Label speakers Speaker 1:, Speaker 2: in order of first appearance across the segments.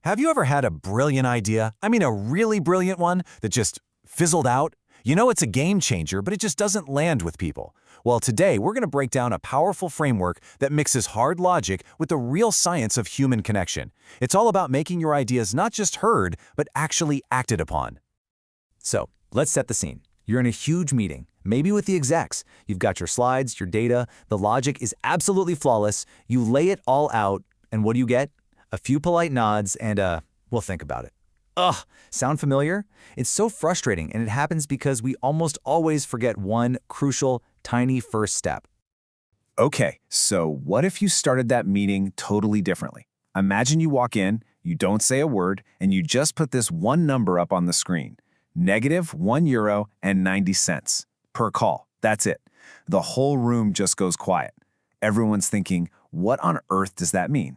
Speaker 1: Have you ever had a brilliant idea? I mean, a really brilliant one that just fizzled out? You know it's a game changer, but it just doesn't land with people. Well, today we're going to break down a powerful framework that mixes hard logic with the real science of human connection. It's all about making your ideas not just heard, but actually acted upon.
Speaker 2: So, let's set the scene. You're in a huge meeting, maybe with the execs. You've got your slides, your data, the logic is absolutely flawless. You lay it all out, and what do you get? A few polite nods and we'll think about it. Ugh, sound familiar? It's so frustrating, and it happens because we almost always forget one crucial, tiny first step.
Speaker 3: Okay, so what if you started that meeting totally differently? Imagine you walk in, you don't say a word, and you just put this one number up on the screen. -€1.90 per call. That's it. The whole room just goes quiet. Everyone's thinking, what on earth does that mean?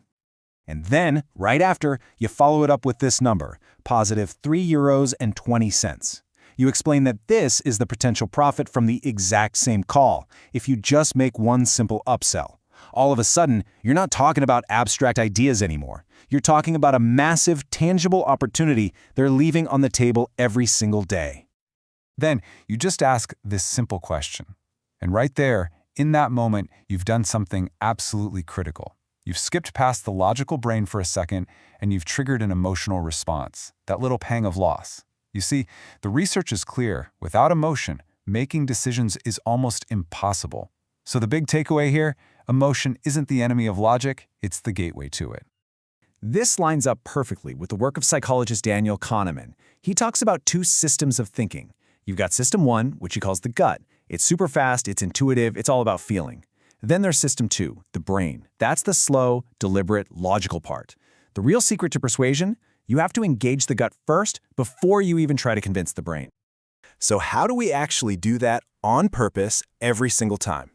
Speaker 4: And then, right after, you follow it up with this number, positive €3.20. You explain that this is the potential profit from the exact same call, if you just make one simple upsell. All of a sudden, you're not talking about abstract ideas anymore. You're talking about a massive, tangible opportunity they're leaving on the table every single day.
Speaker 5: Then, you just ask this simple question. And right there, in that moment, you've done something absolutely critical. You've skipped past the logical brain for a second, and you've triggered an emotional response, that little pang of loss. You see, the research is clear. Without emotion, making decisions is almost impossible. So the big takeaway here, emotion isn't the enemy of logic, it's the gateway to it.
Speaker 3: This lines up perfectly with the work of psychologist Daniele Casuccio. He talks about two systems of thinking. You've got system one, which he calls the gut. It's super fast, it's intuitive, it's all about feeling. Then there's system two, the brain. That's the slow, deliberate, logical part. The real secret to persuasion? You have to engage the gut first before you even try to convince the brain.
Speaker 1: So how do we actually do that on purpose every single time?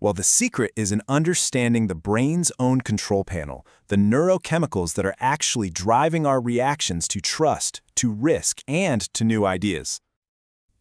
Speaker 1: Well, the secret is in understanding the brain's own control panel, the neurochemicals that are actually driving our reactions to trust, to risk, and to new ideas.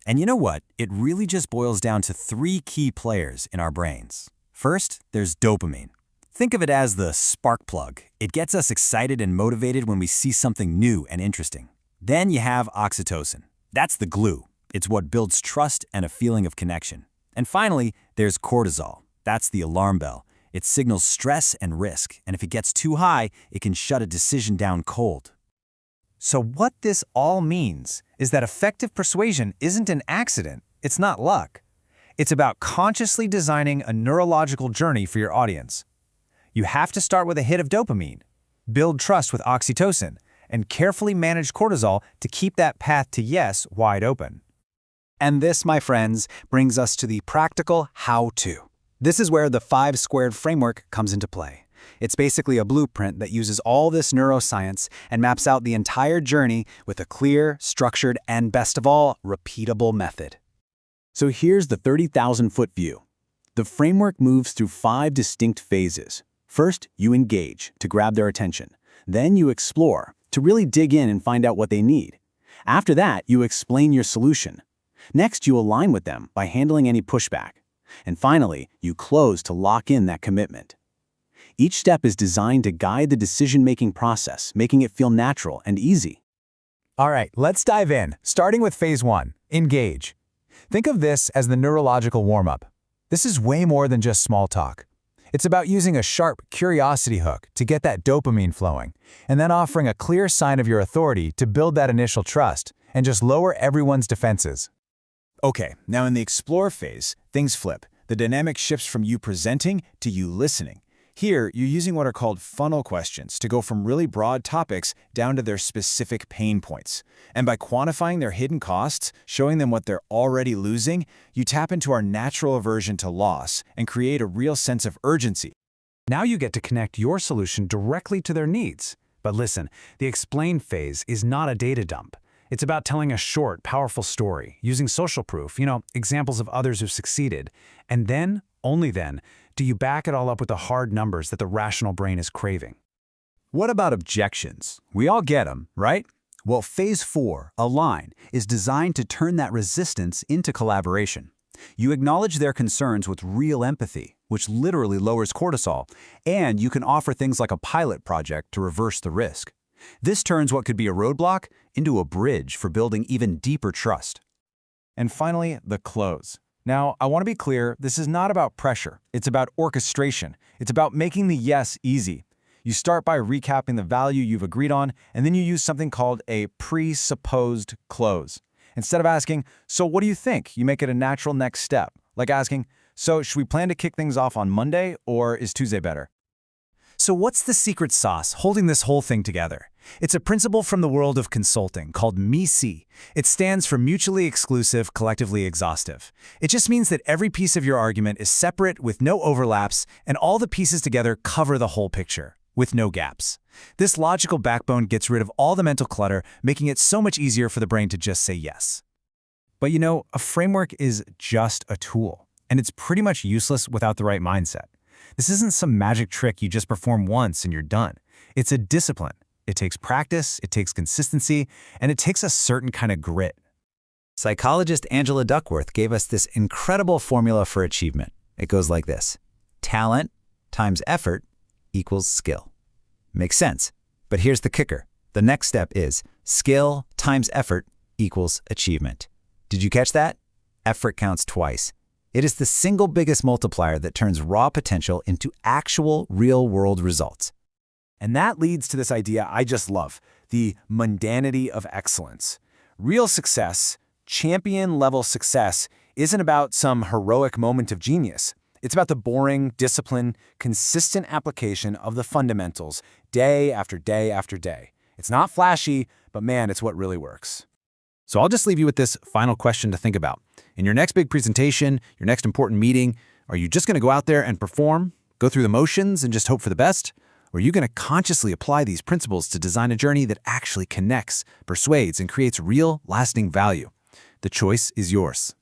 Speaker 2: And you know what? It really just boils down to three key players in our brains. First, there's dopamine. Think of it as the spark plug. It gets us excited and motivated when we see something new and interesting. Then you have oxytocin. That's the glue. It's what builds trust and a feeling of connection. And finally, there's cortisol. That's the alarm bell. It signals stress and risk, and if it gets too high, it can shut a decision down cold.
Speaker 6: So what this all means is that effective persuasion isn't an accident. It's not luck. It's about consciously designing a neurological journey for your audience. You have to start with a hit of dopamine, build trust with oxytocin, and carefully manage cortisol to keep that path to yes wide open.
Speaker 4: And this, my friends, brings us to the practical how-to. This is where the 5 squared framework comes into play. It's basically a blueprint that uses all this neuroscience and maps out the entire journey with a clear, structured, and best of all, repeatable method.
Speaker 3: So here's the 30,000-foot view. The framework moves through 5 distinct phases. First, you engage to grab their attention. Then you explore to really dig in and find out what they need. After that, you explain your solution. Next, you align with them by handling any pushback. And finally, you close to lock in that commitment. Each step is designed to guide the decision-making process, making it feel natural and easy.
Speaker 6: All right, let's dive in, starting with phase 1, engage. Think of this as the neurological warm-up. This is way more than just small talk. It's about using a sharp curiosity hook to get that dopamine flowing, and then offering a clear sign of your authority to build that initial trust and just lower everyone's defenses.
Speaker 1: Okay, now in the explore phase, things flip. The dynamic shifts from you presenting to you listening. Here, you're using what are called funnel questions to go from really broad topics down to their specific pain points. And by quantifying their hidden costs, showing them what they're already losing, you tap into our natural aversion to loss and create a real sense of urgency.
Speaker 6: Now you get to connect your solution directly to their needs. But listen, the explain phase is not a data dump. It's about telling a short, powerful story, using social proof, examples of others who've succeeded. And then, only then, do you back it all up with the hard numbers that the rational brain is craving.
Speaker 4: What about objections? We all get them, right? Well, phase 4, align, is designed to turn that resistance into collaboration. You acknowledge their concerns with real empathy, which literally lowers cortisol, and you can offer things like a pilot project to reverse the risk.
Speaker 2: This turns what could be a roadblock into a bridge for building even deeper trust.
Speaker 1: And finally, the close. Now, I want to be clear, this is not about pressure. It's about orchestration. It's about making the yes easy. You start by recapping the value you've agreed on, and then you use something called a presupposed close. Instead of asking, so what do you think? You make it a natural next step, like asking, so should we plan to kick things off on Monday, or is Tuesday better?
Speaker 6: So what's the secret sauce holding this whole thing together? It's a principle from the world of consulting called MEC. It stands for mutually exclusive, collectively exhaustive. It just means that every piece of your argument is separate with no overlaps, and all the pieces together cover the whole picture, with no gaps. This logical backbone gets rid of all the mental clutter, making it so much easier for the brain to just say yes. But you know, a framework is just a tool, and it's pretty much useless without the right mindset. This isn't some magic trick you just perform once and you're done. It's a discipline. It takes practice, it takes consistency, and it takes a certain kind of grit.
Speaker 2: Psychologist Angela Duckworth gave us this incredible formula for achievement. It goes like this: talent times effort equals skill. Makes sense. But here's the kicker. The next step is skill times effort equals achievement. Did you catch that? Effort counts twice. It is the single biggest multiplier that turns raw potential into actual real-world results.
Speaker 1: And that leads to this idea I just love, the mundanity of excellence. Real success, champion-level success, isn't about some heroic moment of genius. It's about the boring, disciplined, consistent application of the fundamentals, day after day after day. It's not flashy, but man, it's what really works. So I'll just leave you with this final question to think about. In your next big presentation, your next important meeting, are you just going to go out there and perform, go through the motions, and just hope for the best? Or are you going to consciously apply these principles to design a journey that actually connects, persuades, and creates real, lasting value? The choice is yours.